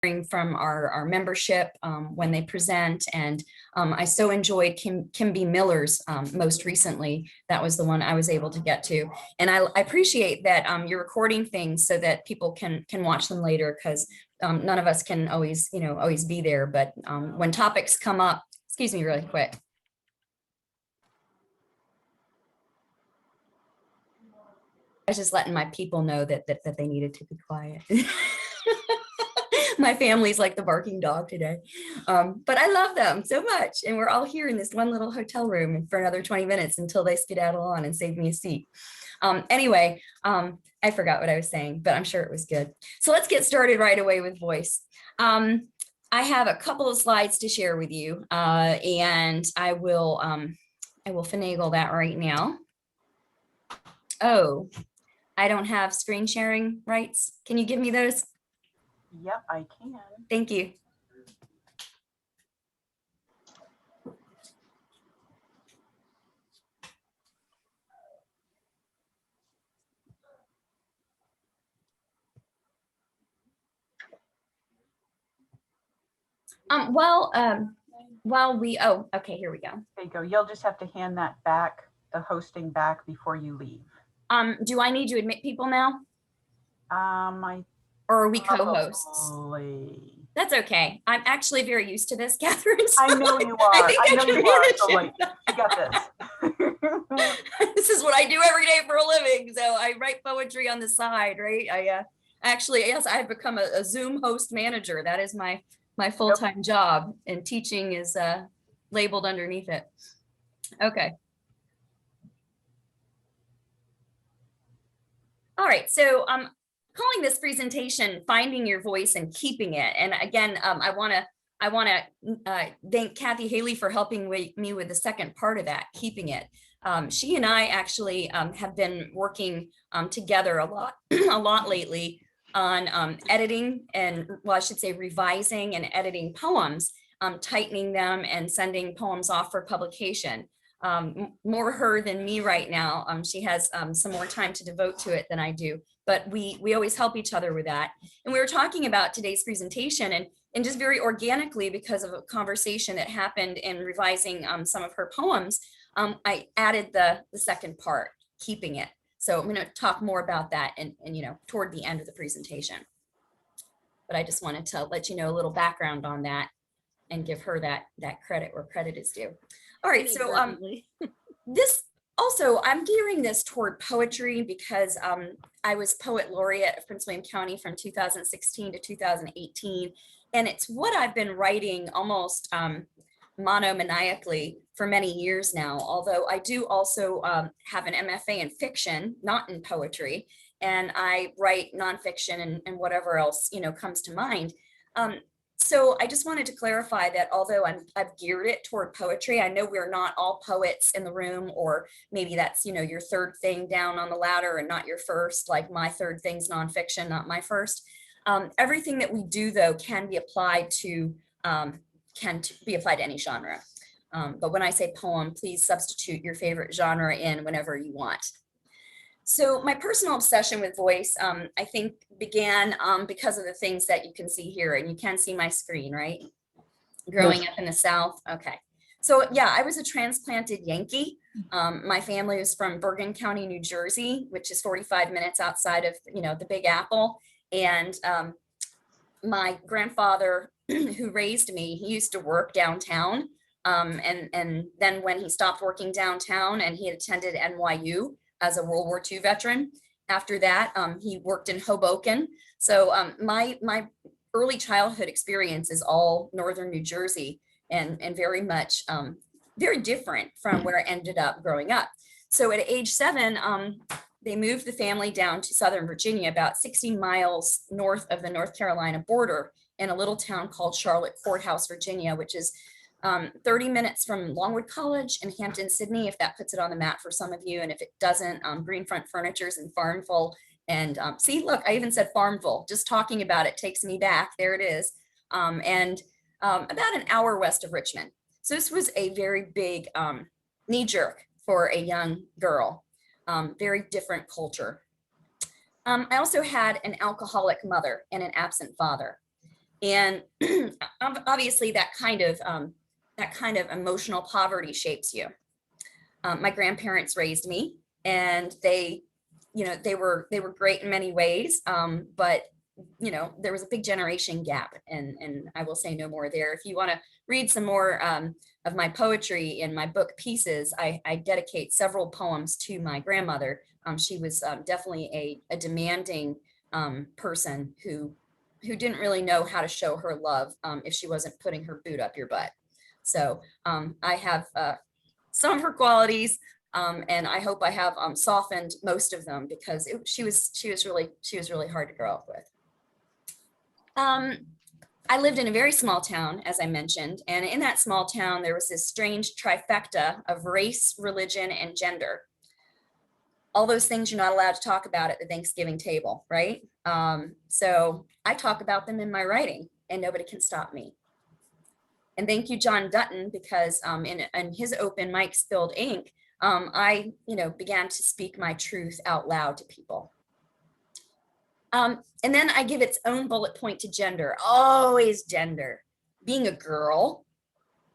from our membership when they present. And I so enjoyed Kim B. Miller's most recently. That was the one I was able to get to. And I appreciate that you're recording things so that people can watch them later, because none of us can always, always be there. But when topics come up, excuse me really quick. I was just letting my people know that they needed to be quiet. My family's like the barking dog today. But I love them so much. And we're all here in this one little hotel room for another 20 minutes until they skedaddle on and save me a seat. Anyway, I forgot what I was saying, but I'm sure it was good. So let's get started right away with voice. I have a couple of slides to share with you, and I will finagle that right now. Oh, I don't have screen sharing rights. Can you give me those? Yep, I can. Thank you. While we, oh, okay, here we go. There you go. You'll just have to hand that back, the hosting back, before you leave. Do I need to admit people now? Or are we co-hosts? That's okay. I'm actually very used to this, Catherine. So I know you are. I know you are. So like, you got this. This is what I do every day for a living. So I write poetry on the side, right? I actually, yes, I've become a Zoom host manager. That is my full-time job, and teaching is labeled underneath it. Okay. All right, so I'm calling this presentation "Finding Your Voice and Keeping It." And again, I want to thank Kathy Haley for helping me with the second part of that, keeping it. She and I actually have been working together a lot lately on editing and, well, I should say revising and editing poems, tightening them and sending poems off for publication. More her than me right now. She has some more time to devote to it than I do, but we always help each other with that. And we were talking about today's presentation, and just very organically, because of a conversation that happened in revising some of her poems, I added the second part, keeping it. So I'm going to talk more about that and toward the end of the presentation. But I just wanted to let you know a little background on that and give her that credit where credit is due. All right, so this also, I'm gearing this toward poetry because I was poet laureate of Prince William County from 2016 to 2018, and it's what I've been writing almost monomaniacally for many years now, although I do also have an MFA in fiction, not in poetry, and I write nonfiction and whatever else comes to mind. So I just wanted to clarify that although I've geared it toward poetry, I know we're not all poets in the room, or maybe that's your third thing down on the ladder and not your first, like my third thing's nonfiction, not my first. Everything that we do though can be applied to any genre. But when I say poem, please substitute your favorite genre in whenever you want. So my personal obsession with voice, I think began because of the things that you can see here, and you can see my screen, right? Growing up in the South. Okay. So yeah, I was a transplanted Yankee. My family was from Bergen County, New Jersey, which is 45 minutes outside of, the Big Apple. And my grandfather who raised me, he used to work downtown. And then when he stopped working downtown and he had attended NYU, as a World War II veteran. After that, he worked in Hoboken. So my early childhood experience is all northern New Jersey, and very much very different from where I ended up growing up. So at age 7, they moved the family down to Southern Virginia, about 60 miles north of the North Carolina border, in a little town called Charlotte Courthouse, Virginia, which is 30 minutes from Longwood College and Hampton, Sydney, if that puts it on the map for some of you. And if it doesn't, Greenfront Furniture's in Farmville. And see, look, I even said Farmville. Just talking about it takes me back. There it is. And about an hour west of Richmond. So this was a very big knee jerk for a young girl. Very different culture. I also had an alcoholic mother and an absent father. And obviously that kind of emotional poverty shapes you. My grandparents raised me, and they were great in many ways, but there was a big generation gap, and I will say no more there. If you want to read some more of my poetry in my book Pieces, I dedicate several poems to my grandmother. She was definitely a demanding person who didn't really know how to show her love if she wasn't putting her boot up your butt. So I have some of her qualities, and I hope I have softened most of them, because she was really hard to grow up with. I lived in a very small town, as I mentioned, and in that small town, there was this strange trifecta of race, religion, and gender. All those things you're not allowed to talk about at the Thanksgiving table, right? So I talk about them in my writing, and nobody can stop me. And thank you, John Dutton, because in his open mic Spilled Ink, I began to speak my truth out loud to people. And then I give its own bullet point to gender, always gender. Being a girl,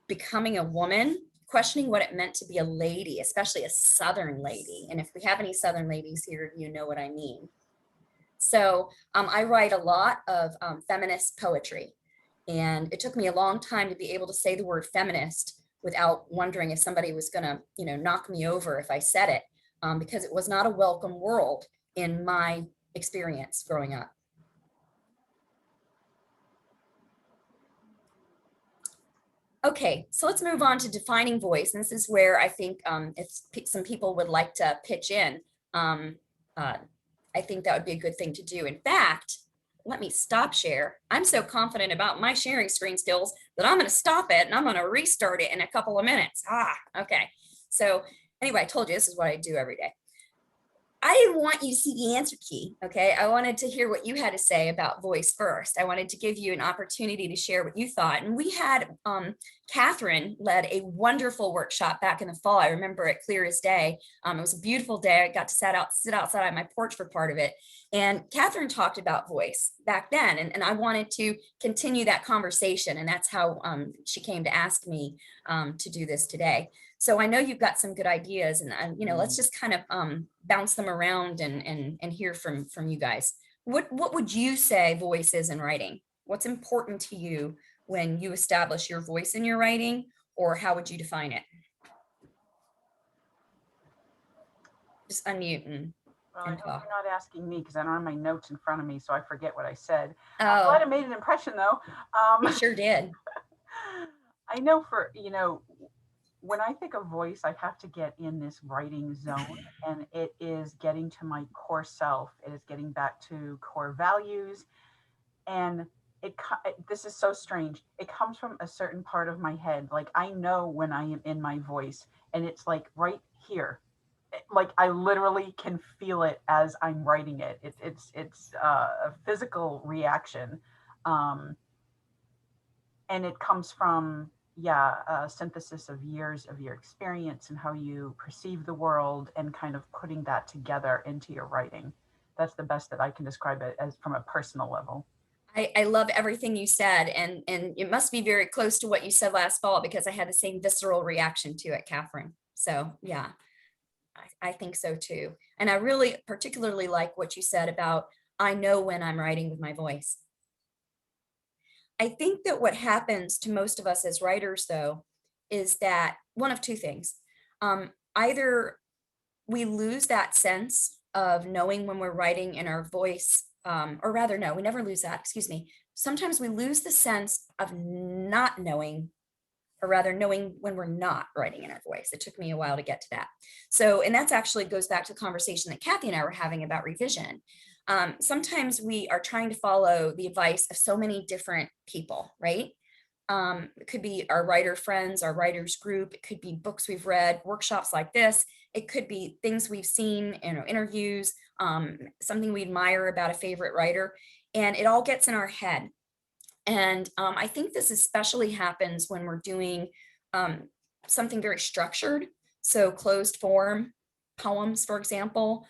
becoming a woman, questioning what it meant to be a lady, especially a Southern lady. And if we have any Southern ladies here, you know what I mean. So I write a lot of feminist poetry. And it took me a long time to be able to say the word feminist without wondering if somebody was going to, knock me over if I said it, because it was not a welcome world in my experience growing up. Okay, so let's move on to defining voice. And this is where I think if some people would like to pitch in, I think that would be a good thing to do. In fact, let me stop share. I'm so confident about my sharing screen skills that I'm going to stop it and I'm going to restart it in a couple of minutes. Okay. So anyway, I told you this is what I do every day. I didn't want you to see the answer key, okay? I wanted to hear what you had to say about voice first. I wanted to give you an opportunity to share what you thought. And we had, Catherine led a wonderful workshop back in the fall. I remember it clear as day. It was a beautiful day. I got to sit outside on my porch for part of it. And Catherine talked about voice back then. And I wanted to continue that conversation. And that's how she came to ask me to do this today. So I know you've got some good ideas, and let's just kind of bounce them around and hear from you guys. What would you say voice is in writing? What's important to you when you establish your voice in your writing, or how would you define it? Just unmute and Well, I hope talk. you're not asking me, because I don't have my notes in front of me, so I forget what I said. Oh, I'm glad it made an impression, though. it sure did. I know when I think of voice, I have to get in this writing zone, and it is getting to my core self. It is getting back to core values, and this is so strange. It comes from a certain part of my head. Like, I know when I am in my voice, and it's like right here. Like, I literally can feel it as I'm writing it. It's a physical reaction, and it comes from a synthesis of years of your experience and how you perceive the world, and kind of putting that together into your writing. That's the best that I can describe it as from a personal level. I love everything you said, and it must be very close to what you said last fall, because I had the same visceral reaction to it, Catherine. So yeah, I think so too. And I really particularly like what you said about, I know when I'm writing with my voice. I think that what happens to most of us as writers, though, is that one of two things. Either we lose that sense of knowing when we're writing in our voice, or rather, no, we never lose that, excuse me. Sometimes we lose the sense of not knowing, or rather knowing when we're not writing in our voice. It took me a while to get to that. So, and that's actually goes back to the conversation that Kathy and I were having about revision. Sometimes we are trying to follow the advice of so many different people, right? It could be our writer friends, our writers group. It could be books we've read, workshops like this. It could be things we've seen in interviews, something we admire about a favorite writer, and it all gets in our head. And I think this especially happens when we're doing something very structured. So closed form poems, for example,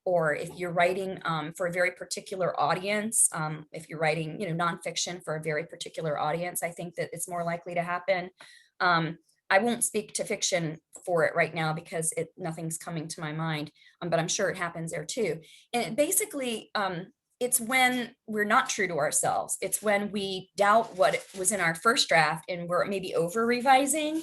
or if you're writing for a very particular audience, if you're writing, nonfiction for a very particular audience, I think that it's more likely to happen. I won't speak to fiction for it right now because nothing's coming to my mind, but I'm sure it happens there too. And basically, it's when we're not true to ourselves. It's when we doubt what was in our first draft and we're maybe over revising,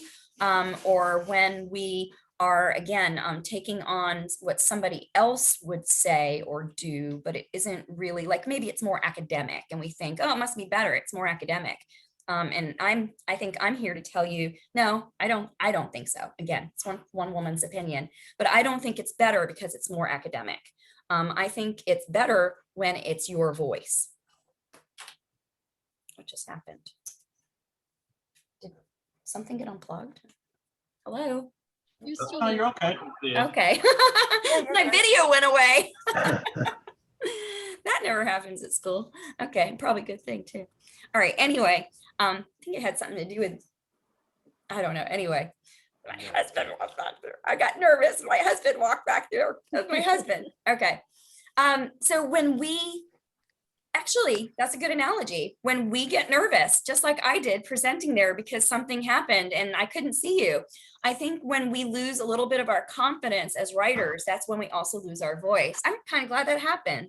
or when we are, again, taking on what somebody else would say or do, but it isn't really, like, maybe it's more academic and we think, oh, it must be better, it's more academic. And I think I'm here to tell you, no, I don't think so. Again, it's one woman's opinion, but I don't think it's better because it's more academic. I think it's better when it's your voice. What just happened? Did something get unplugged? Hello? You're still Oh, there. you're okay. Okay. My video went away. That never happens at school. Okay, probably a good thing too. All right, anyway, I think it had something to do with, I don't know. Anyway, my husband walked back there. I got nervous. My husband walked back there. That's my husband. Okay. So when we, actually, that's a good analogy. When we get nervous, just like I did presenting there because something happened and I couldn't see you. I think when we lose a little bit of our confidence as writers, that's when we also lose our voice. I'm kind of glad that happened.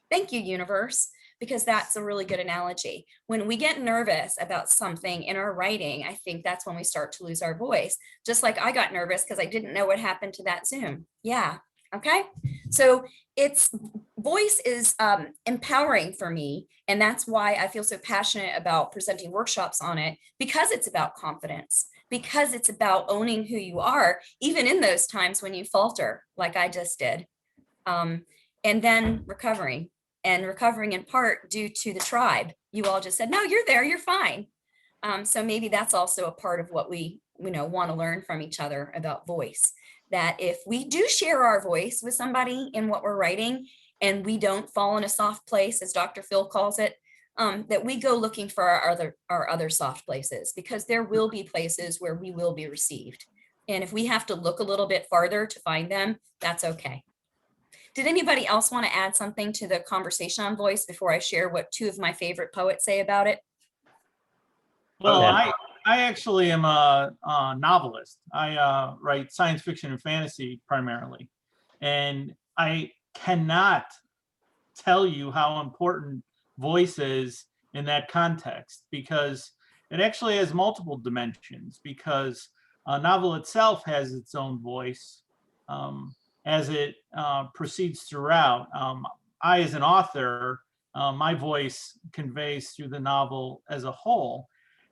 Thank you, universe, because that's a really good analogy. When we get nervous about something in our writing, I think that's when we start to lose our voice. Just like I got nervous because I didn't know what happened to that Zoom. Yeah. Okay. So voice is empowering for me. And that's why I feel so passionate about presenting workshops on it, because it's about confidence, because it's about owning who you are, even in those times when you falter, like I just did. And then recovering in part due to the tribe. You all just said, no, you're there, you're fine. So maybe that's also a part of what we want to learn from each other about voice, that if we do share our voice with somebody in what we're writing and we don't fall in a soft place, as Dr. Phil calls it, that we go looking for our other soft places, because there will be places where we will be received. And if we have to look a little bit farther to find them, that's okay. Did anybody else want to add something to the conversation on voice before I share what two of my favorite poets say about it? Well, I actually am a novelist. I write science fiction and fantasy primarily. And I cannot tell you how important voice is in that context, because it actually has multiple dimensions, because a novel itself has its own voice as it proceeds throughout. I, as an author, my voice conveys through the novel as a whole.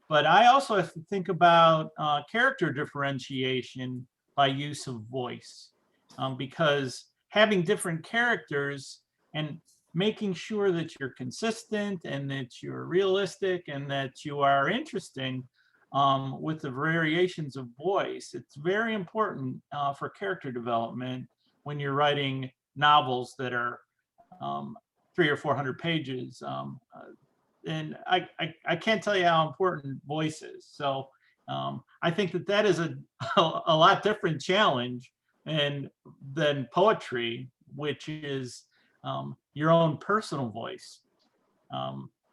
But I also have to think about character differentiation by use of voice, because having different characters and making sure that you're consistent and that you're realistic and that you are interesting with the variations of voice, it's very important for character development when you're writing novels that are 300 or 400 pages. And I can't tell you how important voice is. So I think that is a lot different challenge than poetry, which is your own personal voice.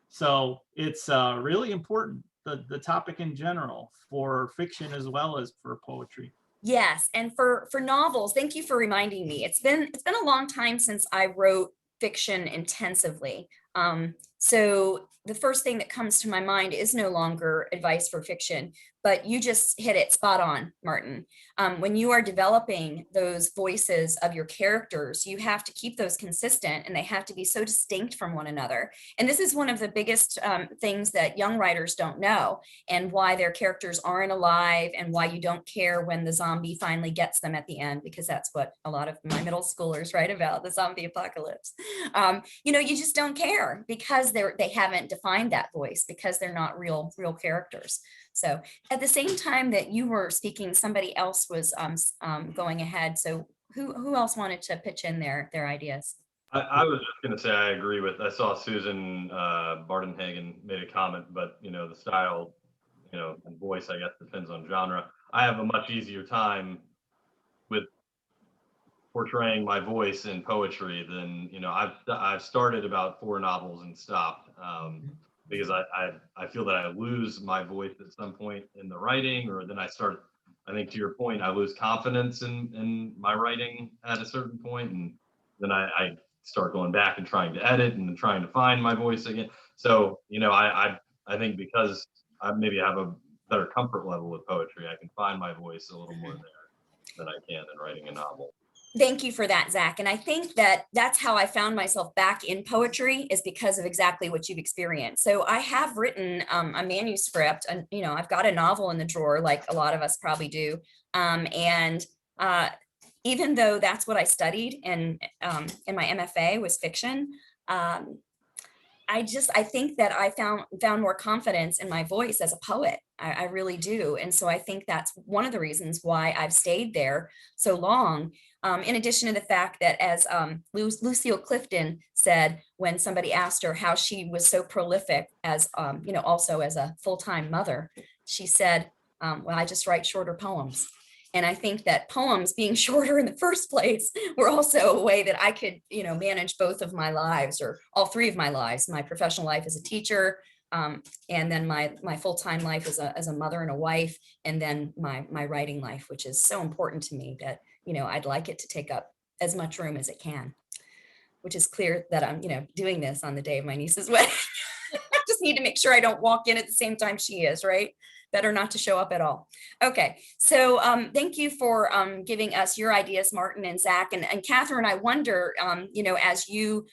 So it's really important, the topic in general, for fiction as well as for poetry. Yes, and for novels, thank you for reminding me. It's been a long time since I wrote fiction intensively. So the first thing that comes to my mind is no longer advice for fiction, but you just hit it spot on, Martin. When you are developing those voices of your characters, you have to keep those consistent and they have to be so distinct from one another. And this is one of the biggest things that young writers don't know, and why their characters aren't alive, and why you don't care when the zombie finally gets them at the end, because that's what a lot of my middle schoolers write about, the zombie apocalypse. You just don't care because they haven't defined that voice, because they're not real characters. So at the same time that you were speaking, somebody else was going ahead. So who else wanted to pitch in their ideas? I was just going to say I agree with. I saw Susan Bardenhagen made a comment, but the style, and voice, I guess, depends on genre. I have a much easier time with portraying my voice in poetry, then, you know, I've started about 4 novels and stopped, because I feel that I lose my voice at some point in the writing, or then I think to your point, I lose confidence in my writing at a certain point, and then I start going back and trying to edit and trying to find my voice again. So, you know, I think because I maybe have a better comfort level with poetry, I can find my voice a little more there than I can in writing a novel. Thank you for that, Zach. And I think that that's how I found myself back in poetry, is because of exactly what you've experienced. So I have written a manuscript, and, you know, I've got a novel in the drawer, like a lot of us probably do. Even though that's what I studied in my MFA was fiction, I think that I found more confidence in my voice as a poet. I really do. And so I think that's one of the reasons why I've stayed there so long. In addition to the fact that, as Lucille Clifton said, when somebody asked her how she was so prolific as, you know, also as a full-time mother, she said, well, I just write shorter poems. And I think that poems being shorter in the first place were also a way that I could, you know, manage both of my lives, or all 3 of my lives: my professional life as a teacher, and then my full-time life as a mother and a wife, and then my writing life, which is so important to me that, you know, I'd like it to take up as much room as it can, which is clear that I'm, you know, doing this on the day of my niece's wedding. I just need to make sure I don't walk in at the same time she is, right? Better not to show up at all. Okay, so thank you for giving us your ideas, Martin and Zach. And Catherine, I wonder, you know, as you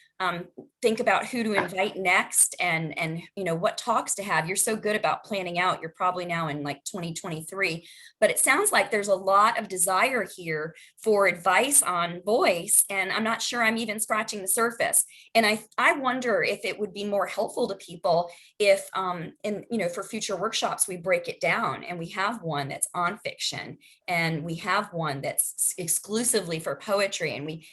think about who to invite next, and you know, what talks to have. You're so good about planning out. You're probably now in like 2023, but it sounds like there's a lot of desire here for advice on voice, and I'm not sure I'm even scratching the surface. And I wonder if it would be more helpful to people if, you know, for future workshops, we break it down, and we have one that's on fiction, and we have one that's exclusively for poetry, and we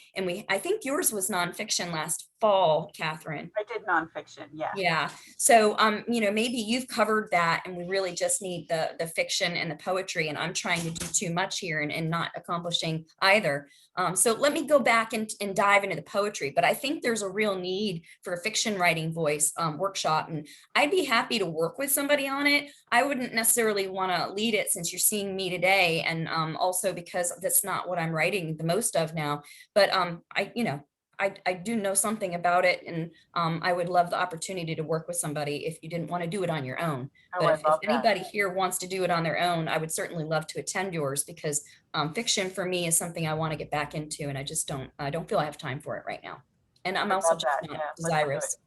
I think yours was nonfiction last fall, Catherine. I did nonfiction, yeah. Yeah. So, you know, maybe you've covered that, and we really just need the fiction and the poetry, and I'm trying to do too much here and not accomplishing either. So let me go back and dive into the poetry, but I think there's a real need for a fiction writing voice workshop, and I'd be happy to work with somebody on it. I wouldn't necessarily want to lead it, since you're seeing me today, and also because that's not what I'm writing the most of now. But I do know something about it, and I would love the opportunity to work with somebody if you didn't want to do it on your own. Oh, But I if love anybody that. here wants to do it on their own, I would certainly love to attend yours, because fiction for me is something I want to get back into, and I don't feel I have time for it right now. And I'm I also love just that. not Yeah, let's do desirous.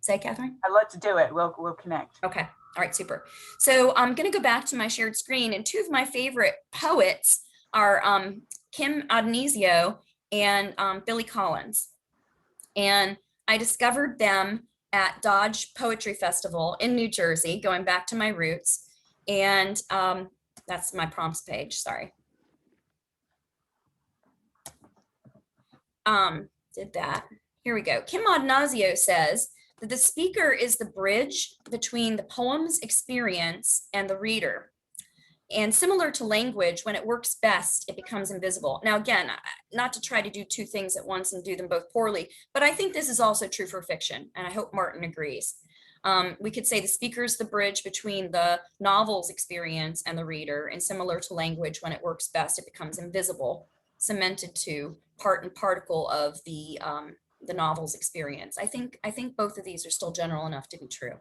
Say, Catherine? I'd love to do it. We'll connect. Okay. All right, super. So I'm going to go back to my shared screen, and 2 of my favorite poets are Kim Adonisio and Billy Collins. And I discovered them at Dodge Poetry Festival in New Jersey, going back to my roots. And that's my prompts page, sorry. Did that. Here we go. Kim Adonisio says that the speaker is the bridge between the poem's experience and the reader. And similar to language, when it works best, it becomes invisible. Now, again, not to try to do 2 things at once and do them both poorly, but I think this is also true for fiction, and I hope Martin agrees. We could say the speaker is the bridge between the novel's experience and the reader, and similar to language, when it works best, it becomes invisible, cemented to part and particle of the novel's experience. I think both of these are still general enough to be true.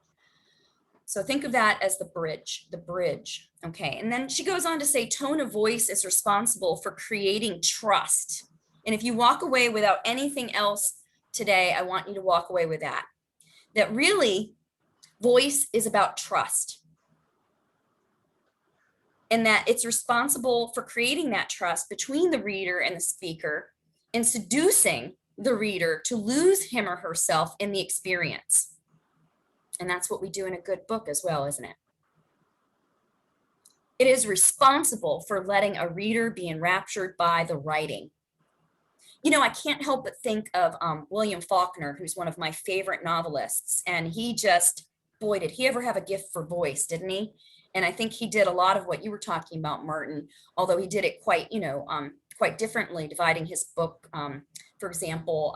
So think of that as the bridge, okay? And then she goes on to say, tone of voice is responsible for creating trust. And if you walk away without anything else today, I want you to walk away with that. That really, voice is about trust. And that it's responsible for creating that trust between the reader and the speaker, and seducing the reader to lose him or herself in the experience. And that's what we do in a good book as well, isn't it? It is responsible for letting a reader be enraptured by the writing. You know, I can't help but think of William Faulkner, who's one of my favorite novelists. And he just, boy, did he ever have a gift for voice, didn't he? And I think he did a lot of what you were talking about, Martin, although he did it quite, quite differently, dividing his book, for example,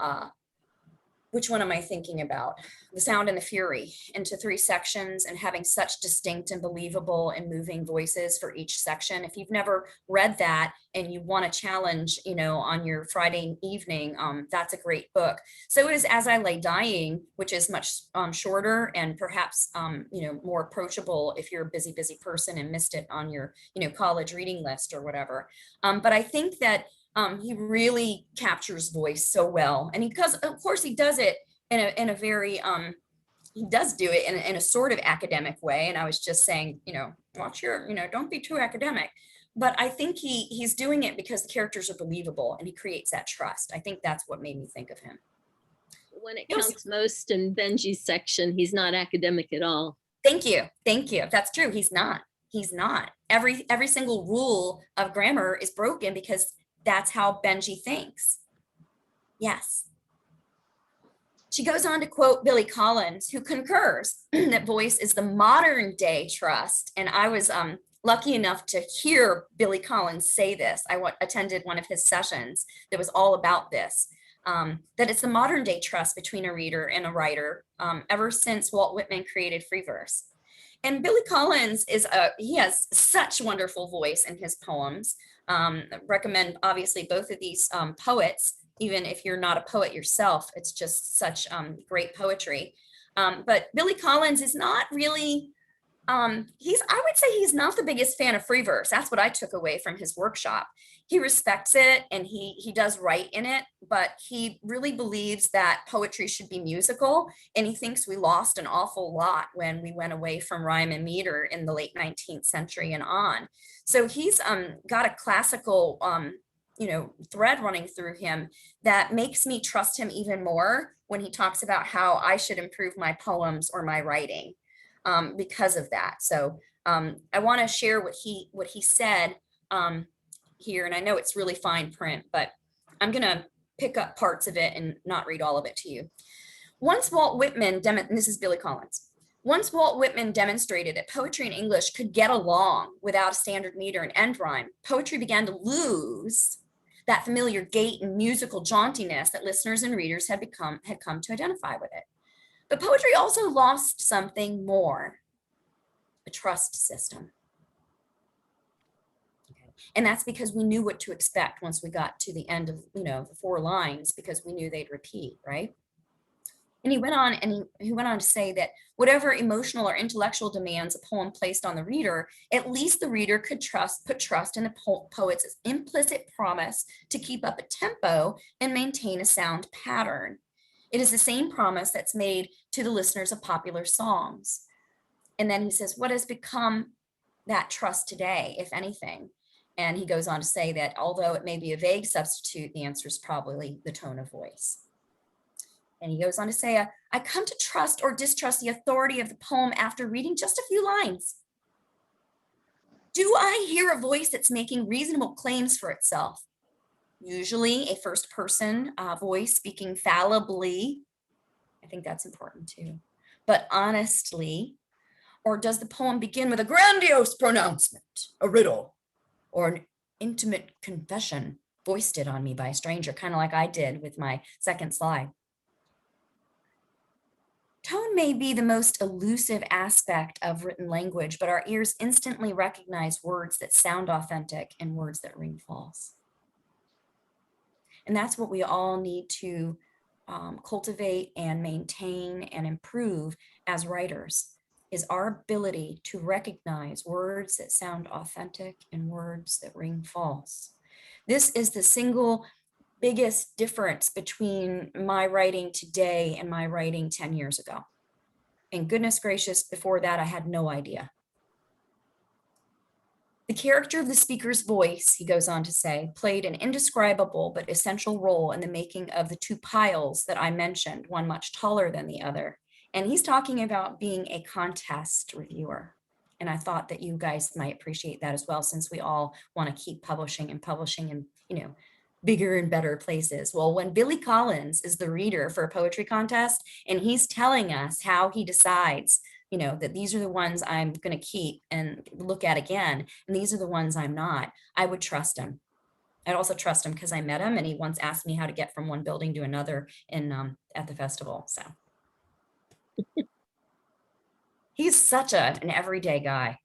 which one am I thinking about? The Sound and the Fury, into 3 sections, and having such distinct and believable and moving voices for each section. If you've never read that and you want to challenge, on your Friday evening, that's a great book. So is As I Lay Dying, which is much shorter and perhaps, more approachable if you're a busy person and missed it on your, college reading list or whatever. But I think that he really captures voice so well, and because of course he does it in a very he does do it in a sort of academic way. And I was just saying, watch your, don't be too academic. But I think he's doing it because the characters are believable and he creates that trust. I think that's what made me think of him. When it counts most in Benji's section, he's not academic at all. Thank you. That's true. He's not. Every single rule of grammar is broken because that's how Benji thinks. Yes. She goes on to quote Billy Collins, who concurs that voice is the modern day trust. And I was lucky enough to hear Billy Collins say this. I attended one of his sessions that was all about this, that it's the modern day trust between a reader and a writer ever since Walt Whitman created free verse. And Billy Collins he has such wonderful voice in his poems. Recommend obviously both of these poets, even if you're not a poet yourself. It's just such great poetry. But Billy Collins is not really, I would say he's not the biggest fan of free verse. That's what I took away from his workshop. He respects it and he does write in it, but he really believes that poetry should be musical. And he thinks we lost an awful lot when we went away from rhyme and meter in the late 19th century and on. So he's got a classical, thread running through him that makes me trust him even more when he talks about how I should improve my poems or my writing because of that. So I want to share what he said here, and I know it's really fine print, but I'm going to pick up parts of it and not read all of it to you. Once Walt Whitman, and this is Billy Collins. Once Walt Whitman demonstrated that poetry in English could get along without a standard meter and end rhyme, poetry began to lose that familiar gait and musical jauntiness that listeners and readers had come to identify with it. But poetry also lost something more, a trust system. Okay. And that's because we knew what to expect once we got to the end of, the 4 lines, because we knew they'd repeat, right? And he went on to say that whatever emotional or intellectual demands a poem placed on the reader, at least the reader could put trust in the poet's implicit promise to keep up a tempo and maintain a sound pattern. It is the same promise that's made to the listeners of popular songs. And then he says, what has become that trust today, if anything? And he goes on to say that although it may be a vague substitute, the answer is probably the tone of voice. And he goes on to say, I come to trust or distrust the authority of the poem after reading just a few lines. Do I hear a voice that's making reasonable claims for itself? Usually a first person voice speaking fallibly. I think that's important too. But honestly, or does the poem begin with a grandiose pronouncement, a riddle, or an intimate confession foisted on me by a stranger, kind of like I did with my second slide? Tone may be the most elusive aspect of written language, but our ears instantly recognize words that sound authentic and words that ring false. And that's what we all need to cultivate and maintain and improve as writers, is our ability to recognize words that sound authentic and words that ring false. This is the single biggest difference between my writing today and my writing 10 years ago. And goodness gracious, before that, I had no idea. The character of the speaker's voice, he goes on to say, played an indescribable but essential role in the making of the 2 piles that I mentioned, one much taller than the other. And he's talking about being a contest reviewer. And I thought that you guys might appreciate that as well, since we all want to keep publishing and, bigger and better places. Well, when Billy Collins is the reader for a poetry contest, and he's telling us how he decides, that these are the ones I'm going to keep and look at again, and these are the ones I'm not, I would trust him. I'd also trust him because I met him and he once asked me how to get from one building to another in at the festival. So he's such an everyday guy.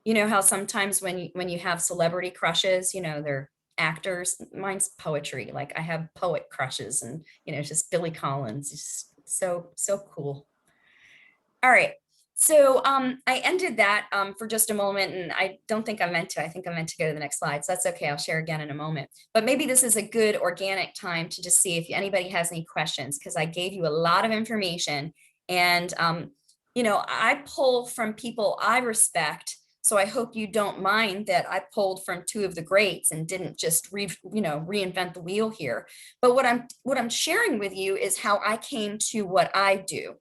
You know how sometimes when you have celebrity crushes, you know, they're actors. Mine's poetry. Like I have poet crushes, and you know, just Billy Collins. He's so cool. All right. So I ended that for just a moment, and I don't think I meant to. I think I meant to go to the next slide. So that's okay. I'll share again in a moment. But maybe this is a good organic time to just see if anybody has any questions, because I gave you a lot of information. And, you know, I pull from people I respect. So I hope you don't mind that I pulled from two of the greats and didn't just reinvent the wheel here. But what I'm sharing with you is how I came to what I do.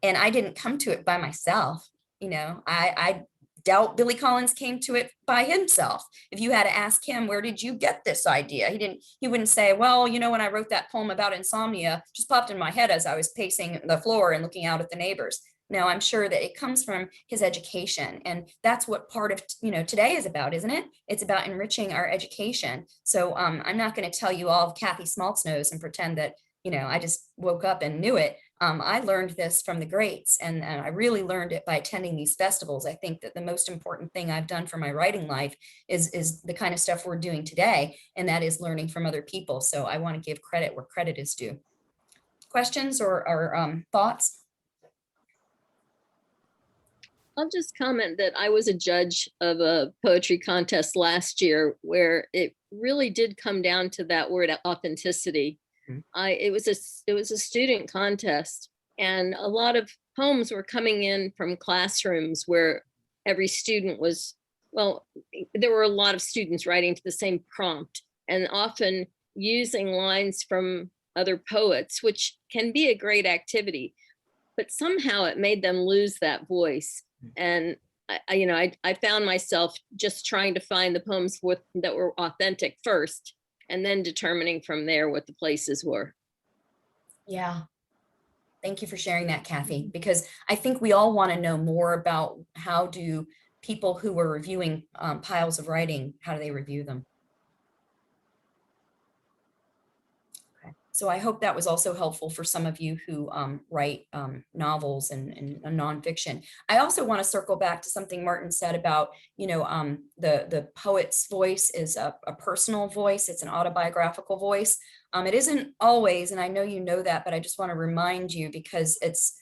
And I didn't come to it by myself. You know, I doubt Billy Collins came to it by himself. If you had to ask him, where did you get this idea? He wouldn't say, well, you know, when I wrote that poem about insomnia, just popped in my head as I was pacing the floor and looking out at the neighbors. No, I'm sure that it comes from his education. And that's what part of, you know, today is about, isn't it? It's about enriching our education. So I'm not going to tell you all of Kathy Smaltz knows and pretend that, you know, I just woke up and knew it. I learned this from the greats, and I really learned it by attending these festivals. I think that the most important thing I've done for my writing life is the kind of stuff we're doing today, and that is learning from other people. So I want to give credit where credit is due. Questions or thoughts? I'll just comment that I was a judge of a poetry contest last year where it really did come down to that word authenticity. It was a student contest, and a lot of poems were coming in from classrooms where every student was, well, there were a lot of students writing to the same prompt and often using lines from other poets, which can be a great activity, but somehow it made them lose that voice. And I found myself just trying to find the poems that were authentic first, and then determining from there what the places were. Yeah. Thank you for sharing that, Kathy, because I think we all want to know more about how do people who are reviewing piles of writing, how do they review them? Okay. So I hope that was also helpful for some of you who write novels and nonfiction. I also want to circle back to something Martin said about, you know, the poet's voice is a personal voice. It's an autobiographical voice. It isn't always, and I know you know that, but I just want to remind you because it's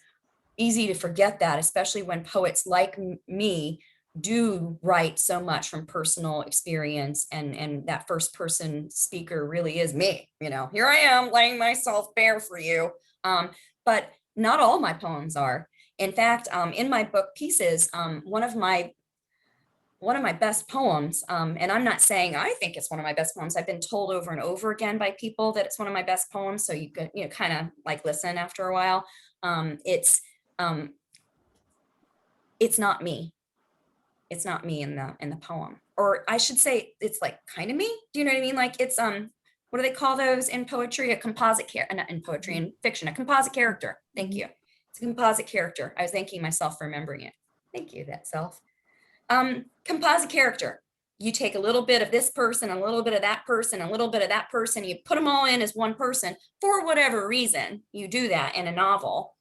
easy to forget that, especially when poets like me do write so much from personal experience, and that first person speaker really is me. You know, here I am laying myself bare for you. But not all my poems are. In fact, in my book Pieces, one of my best poems, and I'm not saying I think it's one of my best poems. I've been told over and over again by people that it's one of my best poems. So you could, you know, kind of like listen after a while. It's not me. It's not me in the poem, or I should say it's like kind of me. Do you know what I mean? Like it's what do they call those in poetry? A composite character, not in poetry, in fiction, a composite character. Thank you. It's a composite character. I was thanking myself for remembering it. Thank you, that self. Composite character. You take a little bit of this person, a little bit of that person, a little bit of that person, you put them all in as one person for whatever reason. You do that in a novel.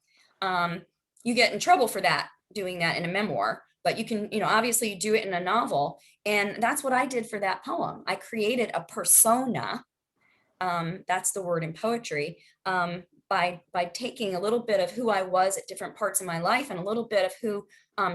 You get in trouble for that, doing that in a memoir. But you can, you know, obviously you do it in a novel. And that's what I did for that poem. I created a persona. That's the word in poetry. By taking a little bit of who I was at different parts of my life and a little bit of who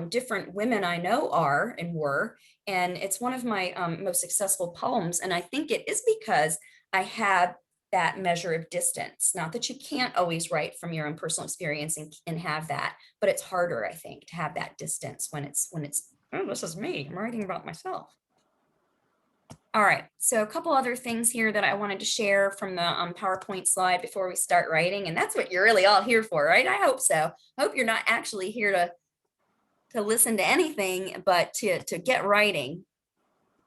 different women I know are and were. And it's one of my most successful poems. And I think it is because I had that measure of distance. Not that you can't always write from your own personal experience and have that, but it's harder, I think, to have that distance when it's, oh, this is me, I'm writing about myself. All right, so a couple other things here that I wanted to share from the PowerPoint slide before we start writing, and that's what you're really all here for, right? I hope so. I hope you're not actually here to listen to anything, but to get writing.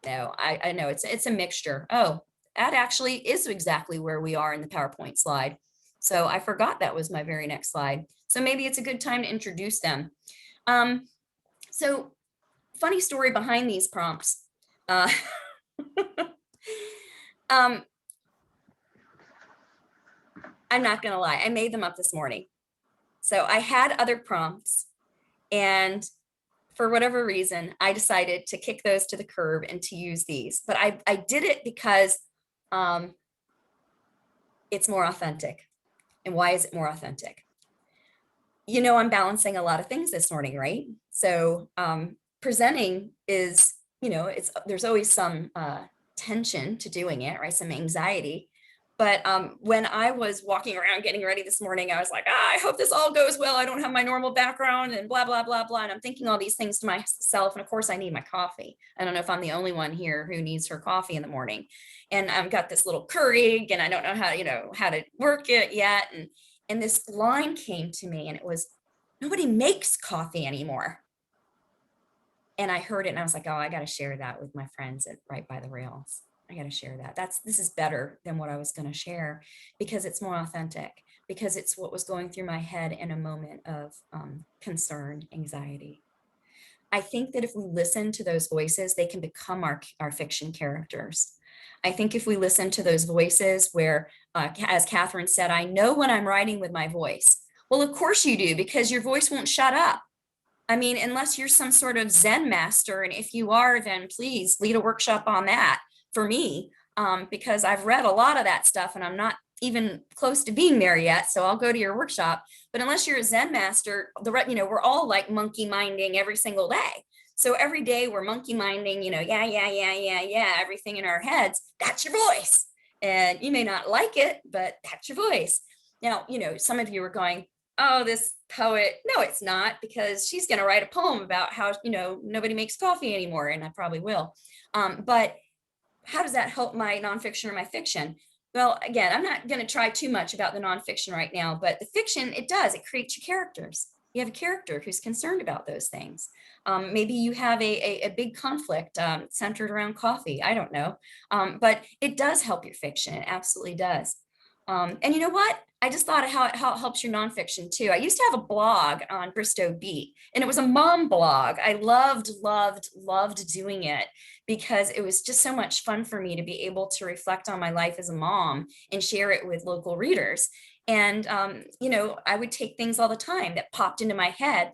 No, I know it's a mixture. Oh, that actually is exactly where we are in the PowerPoint slide. So I forgot that was my very next slide. So maybe it's a good time to introduce them. So funny story behind these prompts. I'm not gonna lie, I made them up this morning. So I had other prompts, and for whatever reason, I decided to kick those to the curb and to use these. But I did it because it's more authentic. And why is it more authentic? You know, I'm balancing a lot of things this morning, right? So presenting is, you know, there's always some tension to doing it, right? Some anxiety. But when I was walking around getting ready this morning, I was like, I hope this all goes well. I don't have my normal background and blah, blah, blah, blah. And I'm thinking all these things to myself. And of course, I need my coffee. I don't know if I'm the only one here who needs her coffee in the morning. And I've got this little Keurig, and I don't know how to work it yet. And this line came to me, and it was, nobody makes coffee anymore. And I heard it, and I was like, oh, I got to share that with my friends at Right by the Rails. I got to share that. This is better than what I was going to share, because it's more authentic, because it's what was going through my head in a moment of concern, anxiety. I think that if we listen to those voices, they can become our fiction characters. I think if we listen to those voices where, as Catherine said, I know when I'm writing with my voice. Well, of course you do, because your voice won't shut up. I mean, unless you're some sort of Zen master. And if you are, then please lead a workshop on that for me, because I've read a lot of that stuff and I'm not even close to being there yet. So I'll go to your workshop. But unless you're a Zen master, we're all like monkey minding every single day. So every day we're monkey minding, yeah, everything in our heads. That's your voice. And you may not like it, but that's your voice. Now, some of you are going, oh, this poet. No, it's not, because she's going to write a poem about how, nobody makes coffee anymore. And I probably will. But how does that help my nonfiction or my fiction? Well, again, I'm not going to try too much about the nonfiction right now, but the fiction, it creates your characters. You have a character who's concerned about those things. Maybe you have a big conflict centered around coffee. I don't know. But it does help your fiction. It absolutely does. And you know what? I just thought of how it helps your nonfiction too. I used to have a blog on Bristow Beat, and it was a mom blog. I loved doing it, because it was just so much fun for me to be able to reflect on my life as a mom and share it with local readers. And, I would take things all the time that popped into my head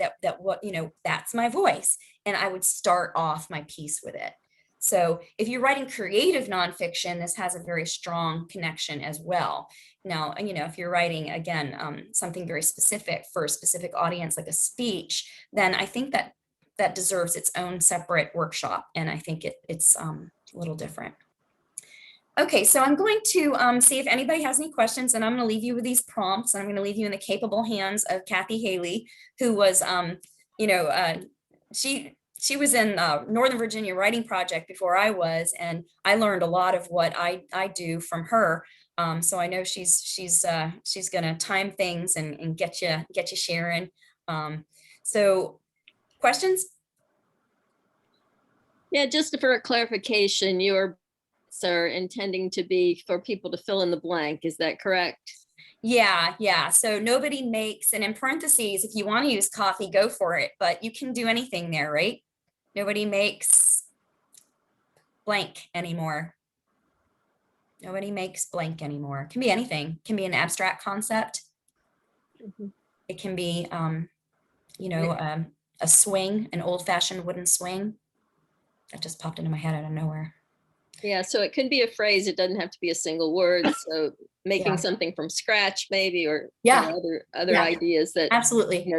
that's my voice. And I would start off my piece with it. So if you're writing creative nonfiction, this has a very strong connection as well. Now, if you're writing, again, something very specific for a specific audience, like a speech, then I think that deserves its own separate workshop. And I think it's a little different. Okay, so I'm going to see if anybody has any questions, and I'm going to leave you with these prompts, and I'm going to leave you in the capable hands of Kathy Haley, who was, she was in Northern Virginia Writing Project before I was, and I learned a lot of what I do from her. So I know she's going to time things and get you sharing. So questions? Yeah, just for a clarification, your are intending to be for people to fill in the blank. Is that correct? Yeah. So nobody makes, and in parentheses, if you want to use coffee, go for it, but you can do anything there, right? Nobody makes blank anymore. Nobody makes blank anymore. It can be anything. It can be an abstract concept. Mm-hmm. It can be, a swing, an old-fashioned wooden swing. That just popped into my head out of nowhere. Yeah, so it could be a phrase. It doesn't have to be a single word. So making something from scratch, maybe, or other ideas that absolutely.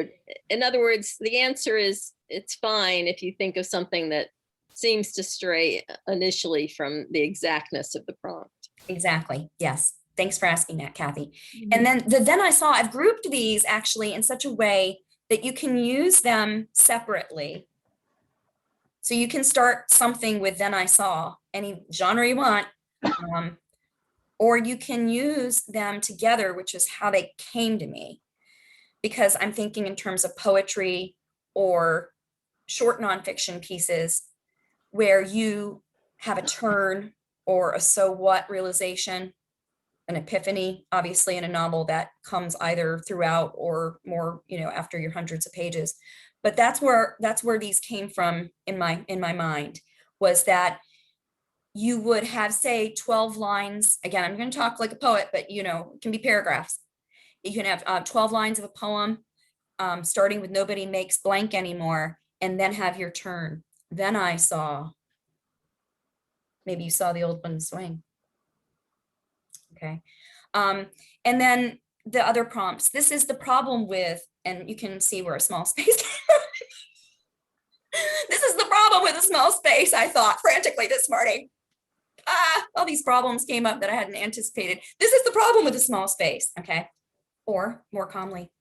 In other words, the answer is it's fine if you think of something that seems to stray initially from the exactness of the prompt. Exactly. Yes. Thanks for asking that, Kathy. Mm-hmm. And then I've grouped these actually in such a way that you can use them separately. So you can start something with then I saw, any genre you want, or you can use them together, which is how they came to me, because I'm thinking in terms of poetry or short nonfiction pieces where you have a turn or a so what realization, an epiphany, obviously in a novel that comes either throughout or more, after your hundreds of pages. But that's where these came from in my mind, was that you would have, say, 12 lines. Again, I'm going to talk like a poet, but you know, it can be paragraphs. You can have 12 lines of a poem, starting with nobody makes blank anymore, and then have your turn. Then I saw, maybe you saw the old one swing. Okay. And then the other prompts. This is the problem with, and you can see where a small space came from. This is the problem with a small space, I thought frantically this morning. All these problems came up that I hadn't anticipated. This is the problem with a small space, okay? Or more calmly,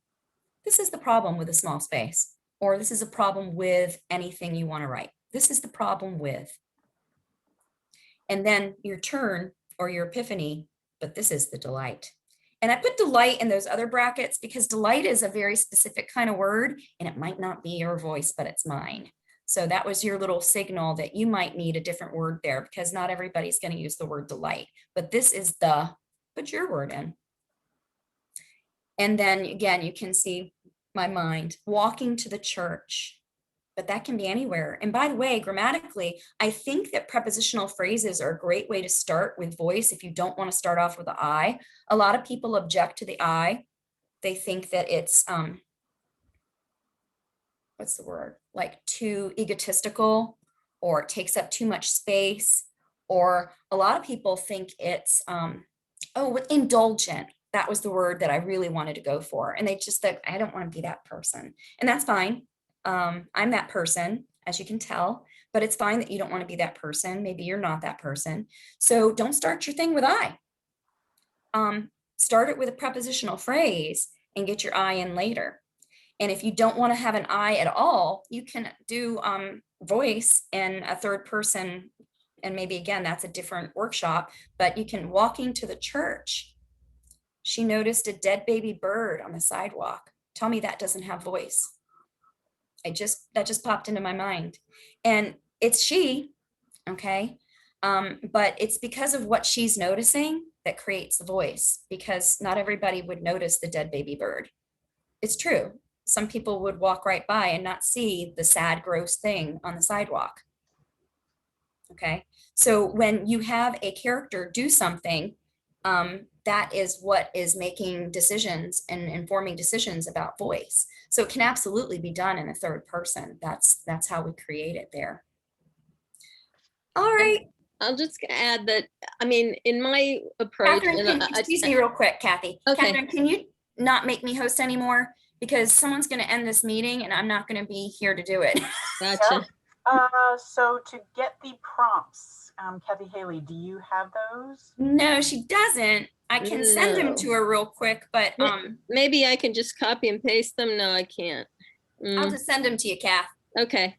this is the problem with a small space. Or this is a problem with anything you want to write. This is the problem with. And then your turn or your epiphany, but this is the delight. And I put delight in those other brackets because delight is a very specific kind of word, and it might not be your voice, but it's mine. So that was your little signal that you might need a different word there, because not everybody's going to use the word delight, but this is the, put your word in. And then again, you can see my mind walking to the church, but that can be anywhere. And by the way, grammatically, I think that prepositional phrases are a great way to start with voice if you don't want to start off with the I. A lot of people object to the I. They think that it's, what's the word? Like too egotistical, or it takes up too much space. Or a lot of people think it's, indulgent. That was the word that I really wanted to go for. And they just think, I don't want to be that person. And that's fine. I'm that person, as you can tell, but it's fine that you don't want to be that person. Maybe you're not that person. So don't start your thing with I. Start it with a prepositional phrase and get your I in later. And if you don't want to have an I at all, you can do voice in a third person. And maybe again, that's a different workshop, but you can walking to the church. She noticed a dead baby bird on the sidewalk. Tell me that doesn't have voice. That just popped into my mind. And it's she, okay? But it's because of what she's noticing that creates the voice, because not everybody would notice the dead baby bird. It's true. Some people would walk right by and not see the sad, gross thing on the sidewalk. Okay, so when you have a character do something, that is what is making decisions and informing decisions about voice. So it can absolutely be done in a third person. That's how we create it there. All right. I'll just add that, I mean, in my approach. Catherine, excuse me real quick, Kathy. Okay. Catherine, can you not make me host anymore? Because someone's going to end this meeting and I'm not going to be here to do it. Gotcha. So to get the prompts, Kathy Haley, do you have those? No, she doesn't. I can send them to her real quick, but maybe I can just copy and paste them. No, I can't. I'll just send them to you, Kath. Okay.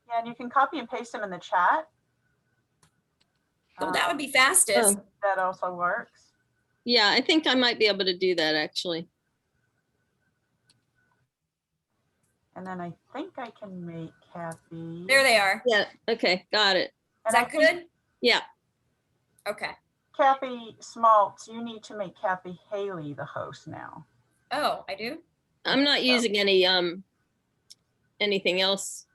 Yeah, and you can copy and paste them in the chat. Well, that would be fastest. Oh. That also works. Yeah, I think I might be able to do that actually. And then I think I can make Kathy. There they are. Yeah. Okay. Got it. Is that good? Yeah. Okay. Kathy Smaltz, you need to make Kathy Haley the host now. Oh, I do? I'm not using any anything else.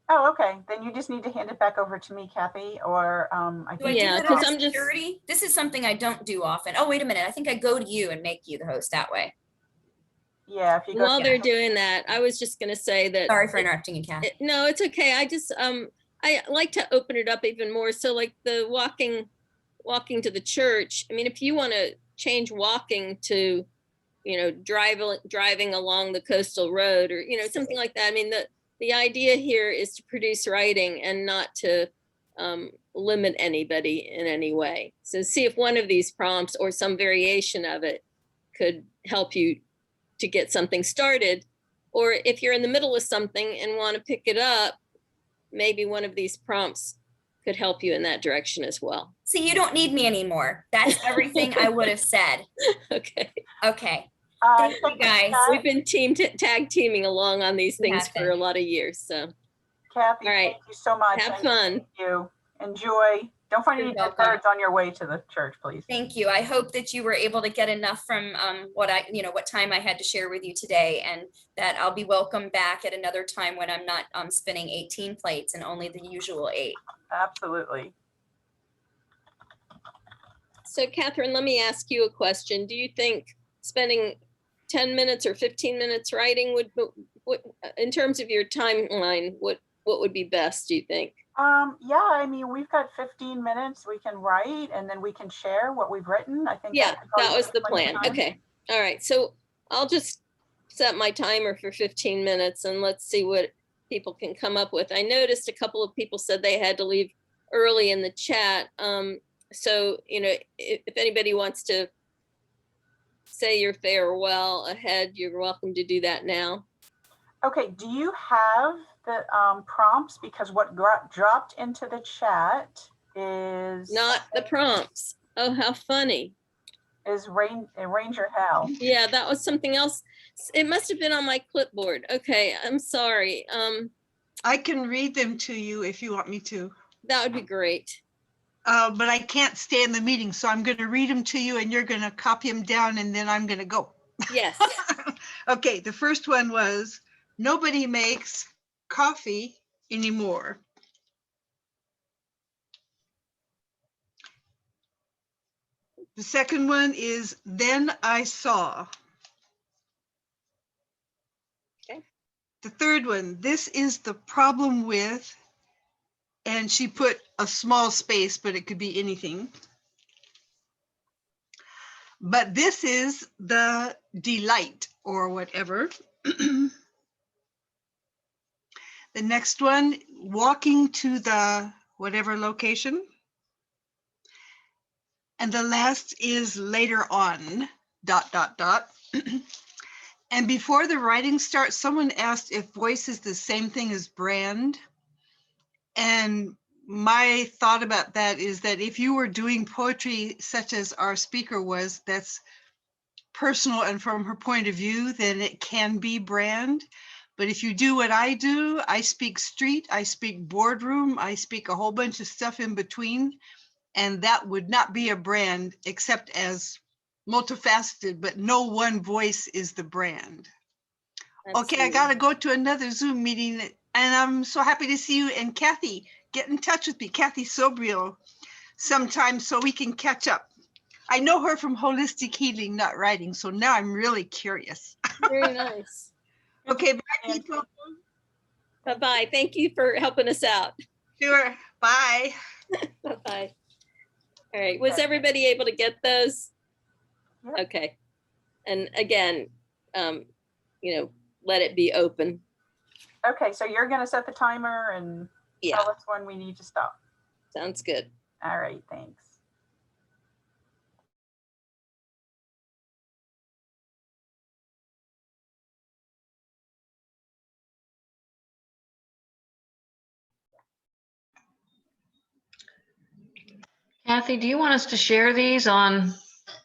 Oh, okay. Then you just need to hand it back over to me, Kathy, or I Do I think. Yeah, do that 'cause under I'm just- security? This is something I don't do often. Oh, wait a minute. I think I go to you and make you the host that way. Yeah, if you go. While they're doing that, I was just going to say that. Sorry for interrupting you, Kath. No, it's okay. I just I like to open it up even more. So like the walking to the church. I mean, if you want to change walking to, you know, driving along the coastal road, or, you know, something like that. I mean, the idea here is to produce writing and not to limit anybody in any way. So see if one of these prompts or some variation of it could help you to get something started. Or if you're in the middle of something and want to pick it up, maybe one of these prompts could help you in that direction as well. See, you don't need me anymore. That's everything I would have said. Okay. Okay. Thank you, guys. We've been tag teaming along on these We things have for been. a lot of years. So Kathy, All right. thank you so much. have and fun. Thank you. Enjoy. Don't find You're any dead welcome. birds on your way to the church, please. Thank you. I hope that you were able to get enough from what time I had to share with you today, and that I'll be welcome back at another time when I'm not spinning 18 plates and only the usual 8. Absolutely. So Catherine, let me ask you a question. Do you think spending 10 minutes or 15 minutes writing would, in terms of your timeline, what would be best, do you think? Yeah, I mean, we've got 15 minutes we can write and then we can share what we've written. I think Yeah, could probably that was take the plenty of plan. time. Okay. All right. So I'll just set my timer for 15 minutes and let's see what people can come up with. I noticed a couple of people said they had to leave early in the chat. So, you know, if anybody wants to say your farewell ahead, you're welcome to do that now. Okay, do you have the prompts? Because what dropped into the chat is Not the prompts. Oh, how funny. is Ranger Hell. Yeah, that was something else. It must have been on my clipboard. Okay, I'm sorry. I can read them to you if you want me to. That would be great. But I can't stay in the meeting, so I'm going to read them to you and you're going to copy them down and then I'm going to go. Yes. Okay, the first one was, nobody makes coffee anymore. The second one is, then I saw. Okay. The third one, this is the problem with, and she put a small space, but it could be anything. But this is the delight or whatever. The next one, walking to the whatever location. And the last is later on, ... And before the writing starts, someone asked if voice is the same thing as brand. And my thought about that is that if you were doing poetry such as our speaker was, that's personal and from her point of view, then it can be brand. But if you do what I do, I speak street, I speak boardroom, I speak a whole bunch of stuff in between. And that would not be a brand except as multifaceted, but no one voice is the brand. Okay, I gotta go to another Zoom meeting and I'm so happy to see you. And Kathy, get in touch with me, Kathy Sobrio, sometime so we can catch up. I know her from holistic healing, not writing. So now I'm really curious. Very nice. Okay, bye people. Bye-bye. Thank you for helping us out. Sure, bye. Bye-bye. All right, was everybody able to get those? Yep. Okay. And again, you know, let it be open. Okay, so you're going to set the timer and Yeah, tell us when we need to stop. sounds good. All right, thanks. Kathy, do you want us to share these on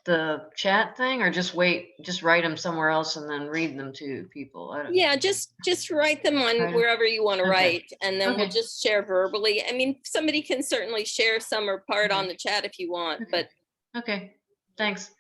the chat thing or just wait, just write them somewhere else and then read them to people? I don't, Yeah, just write them on Write 'em. wherever you want to Okay. write, and then we'll Okay. just share verbally. I mean, somebody can certainly share some or part Okay. on the chat if you want, Okay. but Okay, thanks.